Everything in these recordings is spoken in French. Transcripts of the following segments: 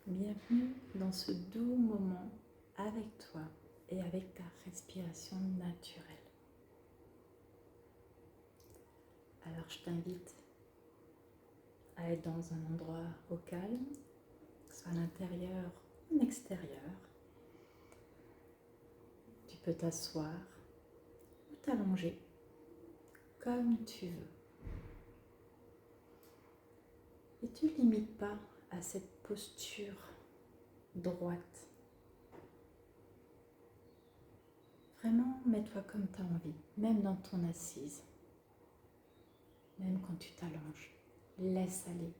Bienvenue dans ce doux moment avec toi et avec ta respiration naturelle. Alors je t'invite à être dans un endroit au calme, que ce soit à l'intérieur ou à l'extérieur. Tu peux t'asseoir ou t'allonger comme tu veux. Et tu ne limites pas à cette posture droite. Vraiment, mets-toi comme tu as envie, même dans ton assise, même quand tu t'allonges. Laisse aller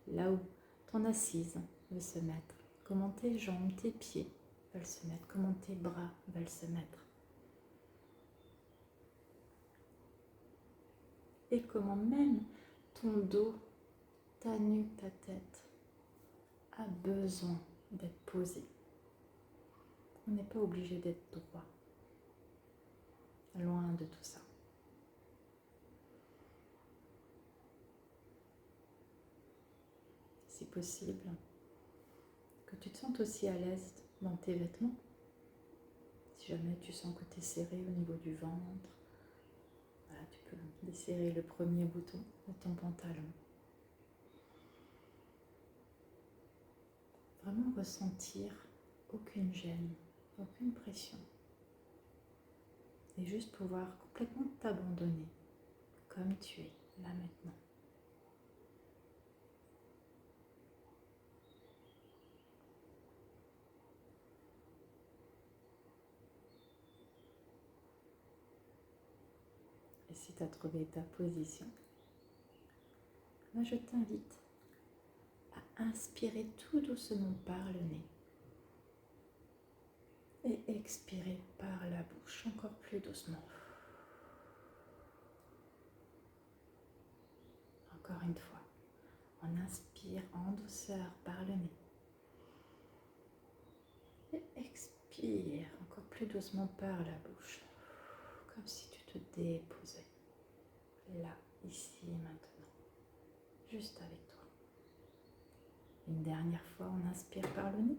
là où ton assise veut se mettre, comment tes jambes, tes pieds veulent se mettre, comment tes bras veulent se mettre. Et comment même ton dos, ta nuque, ta tête a besoin d'être posé. On n'est pas obligé d'être droit, loin de tout ça. Si possible, que tu te sentes aussi à l'aise dans tes vêtements. Si jamais tu sens que tu es serré au niveau du ventre, voilà, tu peux desserrer le premier bouton de ton pantalon. Vraiment ressentir aucune gêne, aucune pression. Et juste pouvoir complètement t'abandonner comme tu es là maintenant. Et si tu as trouvé ta position, moi je t'invite à inspirer tout doucement par le nez et expirer par la bouche encore plus doucement. Encore une fois, on inspire en douceur par le nez et expire encore plus doucement par la bouche, comme si tu te déposais là, ici et maintenant, juste avec toi. Une dernière fois, on inspire par le nez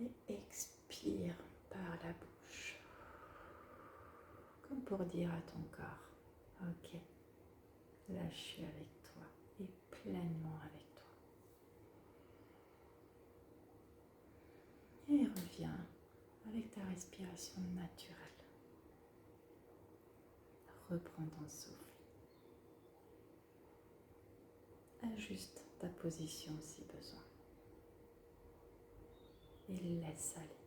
et expire par la bouche, comme pour dire à ton corps, ok, là je suis avec toi et pleinement avec toi. Et reviens avec ta respiration naturelle. Reprends ton souffle. Ajuste ta position si besoin. Et laisse aller.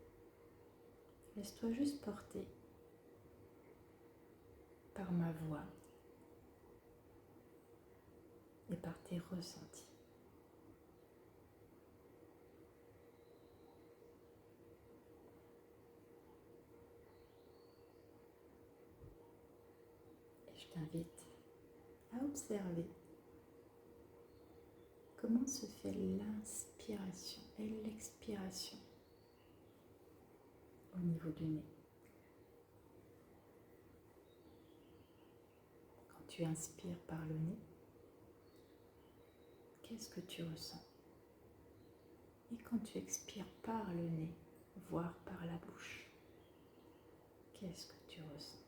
Laisse-toi juste porter par ma voix et par tes ressentis. Et je t'invite à observer comment se fait l'inspiration et l'expiration au niveau du nez. Quand tu inspires par le nez, qu'est-ce que tu ressens? Et quand tu expires par le nez, voire par la bouche, qu'est-ce que tu ressens?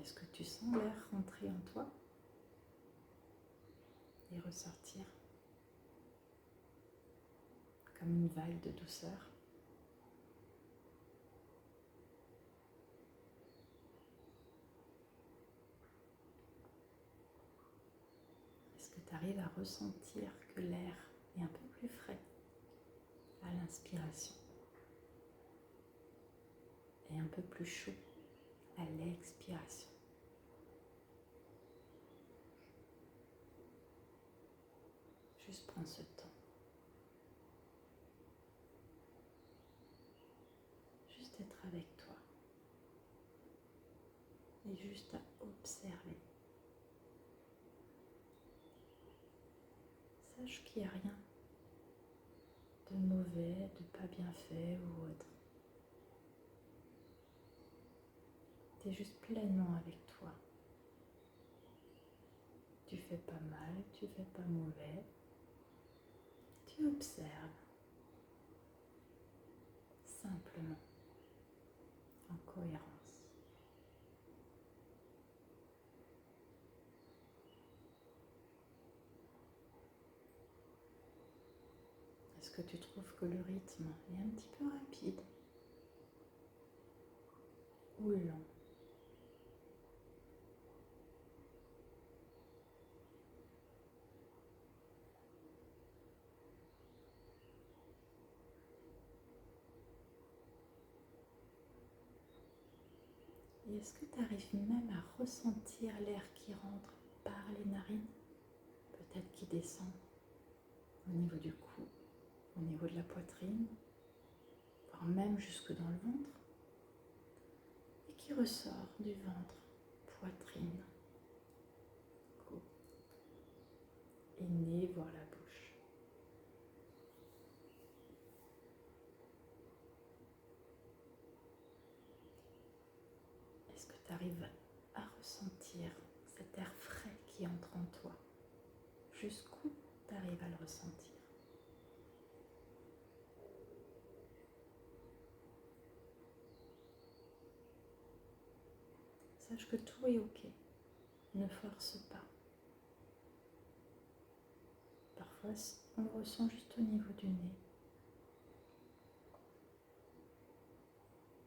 Est-ce que tu sens l'air rentrer en toi et ressortir comme une vague de douceur? Est-ce que tu arrives à ressentir que l'air est un peu plus frais à l'inspiration et un peu plus chaud à l'expiration? Juste prends ce temps. Juste être avec toi. Et juste à observer. Sache qu'il n'y a rien de mauvais, de pas bien fait ou autre. Tu es juste pleinement avec toi. Tu fais pas mal, tu fais pas mauvais. Tu observes simplement en cohérence. Est-ce que tu trouves que le rythme est un petit peu rapide ou lent? Et est-ce que tu arrives même à ressentir l'air qui rentre par les narines, peut-être qui descend au niveau du cou, au niveau de la poitrine, voire même jusque dans le ventre, et qui ressort du ventre, poitrine, cou, et nez, voire la bouche. Est-ce que tu arrives à ressentir cet air frais qui entre en toi? Jusqu'où tu arrives à le ressentir? Sache que tout est ok. Ne force pas. Parfois, on le ressent juste au niveau du nez.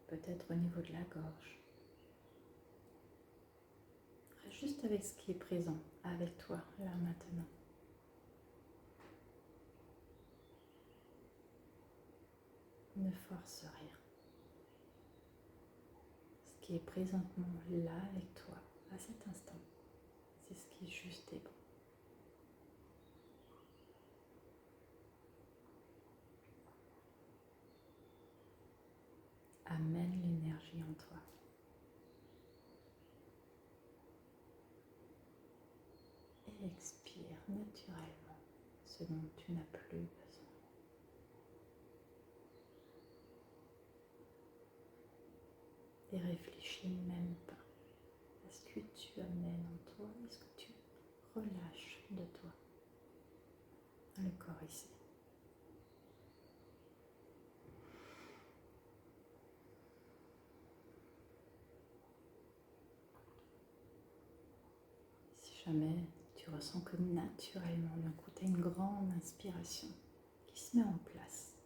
Peut-être au niveau de la gorge. Reste juste avec ce qui est présent, avec toi, là maintenant. Ne force rien. Ce qui est présentement là avec toi, à cet instant, c'est ce qui est juste et bon. Amène l'énergie en toi. Et expire naturellement ce dont tu n'as plus besoin. Et réfléchis même pas à ce que tu amènes en toi et ce que tu relâches de toi. Le corps ici. Si jamais tu ressens que naturellement, d'un coup, tu as une grande inspiration qui se met en place,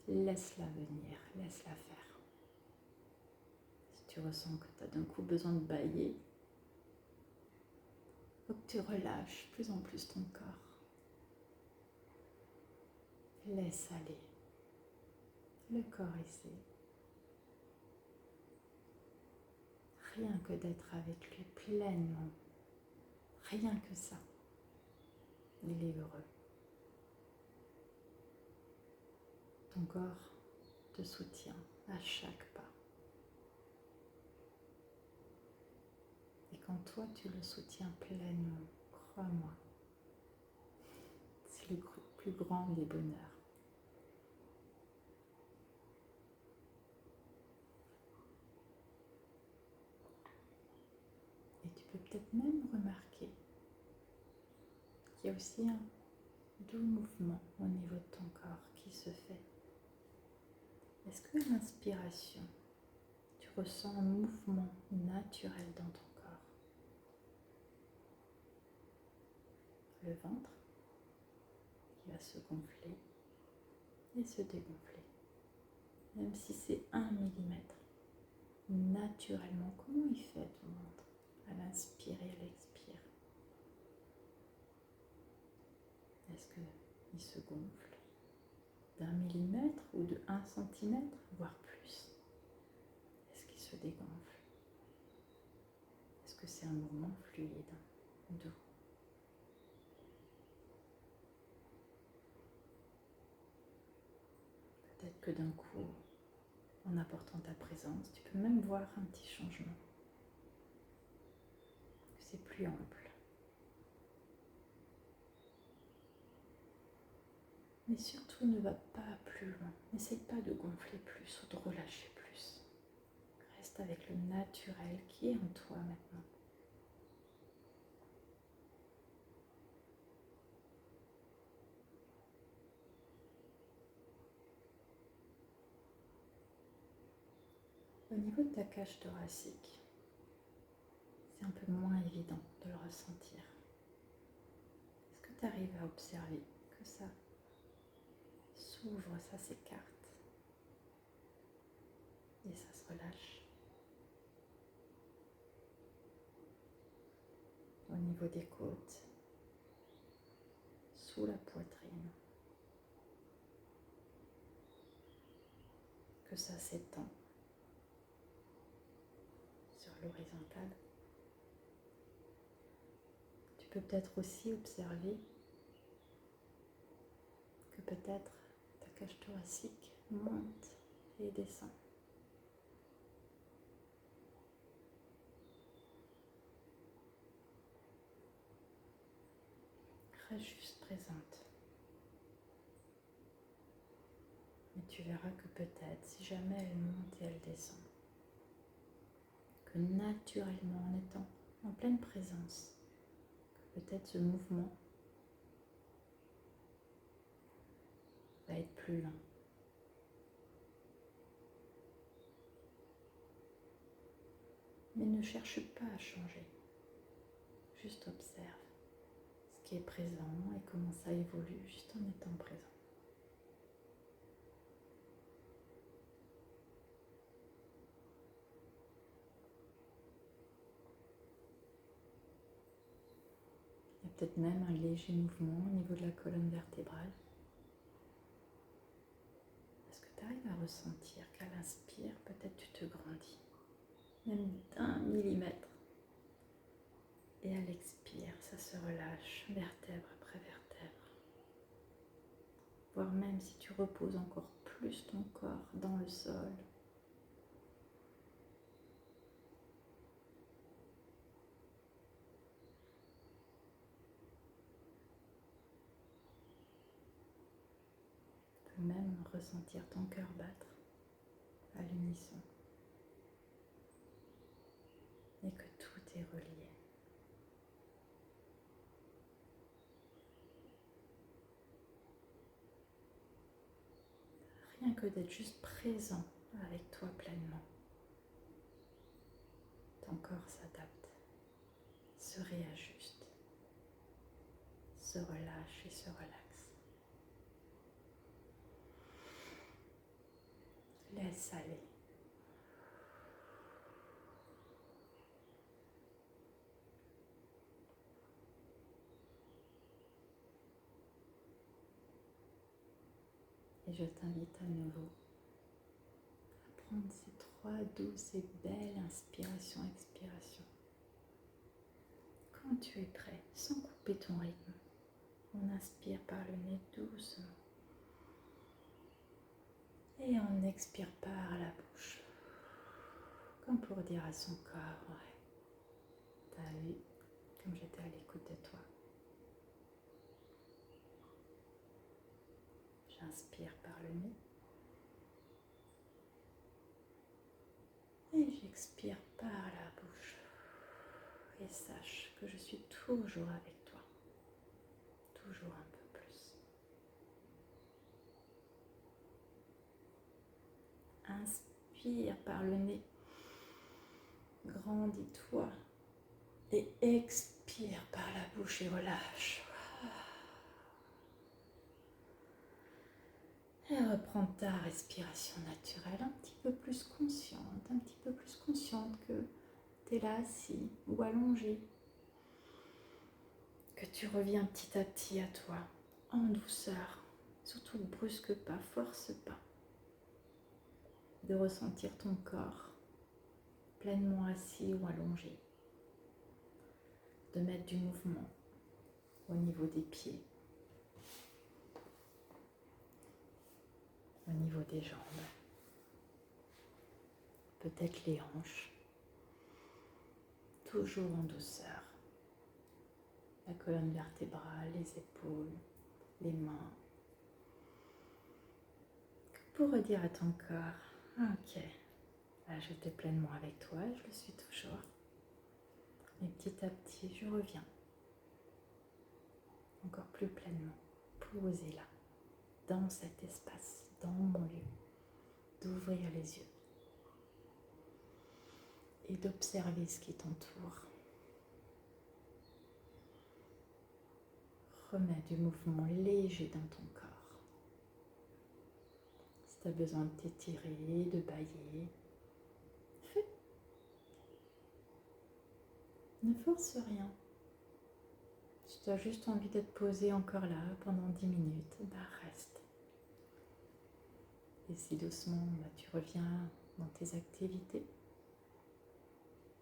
laisse-la venir, laisse-la faire. Si tu ressens que tu as d'un coup besoin de bâiller, il faut que tu relâches plus en plus ton corps. Laisse aller le corps ici. Rien que d'être avec lui pleinement, rien que ça, il est heureux. Ton corps te soutient à chaque pas. Et quand toi tu le soutiens pleinement, crois-moi, c'est le plus grand des bonheurs. Et tu peux peut-être même remarquer qu'il y a aussi un doux mouvement au niveau de ton corps qui se fait. Est-ce que à l'inspiration, tu ressens un mouvement naturel dans ton corps? Le ventre qui va se gonfler et se dégonfler. Même si c'est 1 millimètre. Naturellement, comment il fait ton ventre à l'inspire et à l'expire? Est-ce qu'il se gonfle d'1 millimètre ou de 1 centimètre, voire plus? Est-ce qu'il se dégonfle? Est-ce que c'est un mouvement fluide, doux? Peut-être que d'un coup, en apportant ta présence, tu peux même voir un petit changement. C'est plus ample. Mais surtout, ne va pas plus loin. N'essaye pas de gonfler plus ou de relâcher plus. Reste reste avec le naturel qui est en toi maintenant. Au niveau de ta cage thoracique, c'est un peu moins évident de le ressentir. Est-ce que tu arrives à observer que ça s'ouvre, ça s'écarte et ça se relâche? Au niveau des côtes, sous la poitrine, que ça s'étend sur l'horizontale. Tu peux peut-être aussi observer que peut-être ta cage thoracique monte et descend. Reste juste présente. Mais tu verras que peut-être, si jamais elle monte et elle descend, que naturellement, en étant en pleine présence, que peut-être ce mouvement va être plus lent. Mais ne cherche pas à changer. Juste observe ce qui est présent et comment ça évolue juste en étant présent. Il y a peut-être même un léger mouvement au niveau de la colonne vertébrale. Est-ce que tu arrives à ressentir qu'à l'inspire, peut-être tu te grandis, même d'1 millimètre. Et à l'expire, ça se relâche, vertèbre après vertèbre. Voire même si tu reposes encore plus ton corps dans le sol. Tu peux même ressentir ton cœur battre à l'unisson. Et que tout est relié. Rien que d'être juste présent avec toi pleinement. Ton corps s'adapte, se réajuste, se relâche et se relaxe. Laisse aller. Et je t'invite à nouveau à prendre ces 3 douces et belles inspirations-expirations. Quand tu es prêt, sans couper ton rythme, on inspire par le nez doucement. Et on expire par la bouche. Comme pour dire à son corps, ouais, t'as vu comme j'étais à l'écoute de toi. J'inspire par le nez. Et j'expire par la bouche. Et sache que je suis toujours avec toi. Toujours un peu plus. Inspire par le nez. Grandis-toi. Et expire par la bouche et relâche. Et reprends ta respiration naturelle un petit peu plus consciente que tu es là assis ou allongé. Que tu reviens petit à petit à toi, en douceur. Surtout ne brusque pas, force pas. De ressentir ton corps pleinement assis ou allongé. De mettre du mouvement au niveau des pieds. Au niveau des jambes, peut-être les hanches, toujours en douceur, la colonne vertébrale, les épaules, les mains, pour redire à ton corps, ok, Là, j'étais pleinement avec toi, je le suis toujours. Et petit à petit, je reviens encore plus pleinement, posé là, dans cet espace, dans mon lieu, d'ouvrir les yeux et d'observer ce qui t'entoure. Remets du mouvement léger dans ton corps. Si tu as besoin de t'étirer, de bâiller, fais. Ne force rien. Si tu as juste envie d'être posé encore là pendant 10 minutes, reste. Et si doucement tu reviens dans tes activités,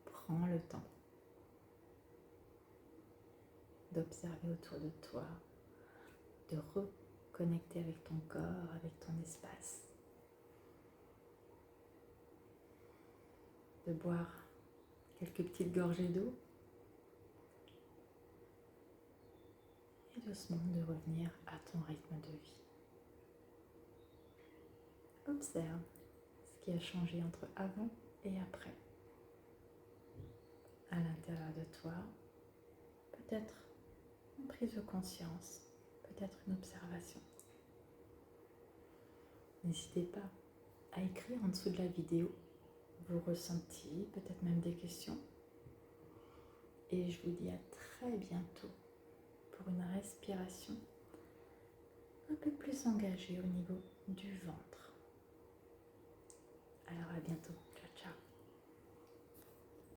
prends le temps d'observer autour de toi, de reconnecter avec ton corps, avec ton espace, de boire quelques petites gorgées d'eau et doucement de revenir à ton rythme de vie. Observe ce qui a changé entre avant et après. À l'intérieur de toi, peut-être une prise de conscience, peut-être une observation. N'hésitez pas à écrire en dessous de la vidéo vos ressentis, peut-être même des questions. Et je vous dis à très bientôt pour une respiration un peu plus engagée au niveau du ventre. Alors à bientôt.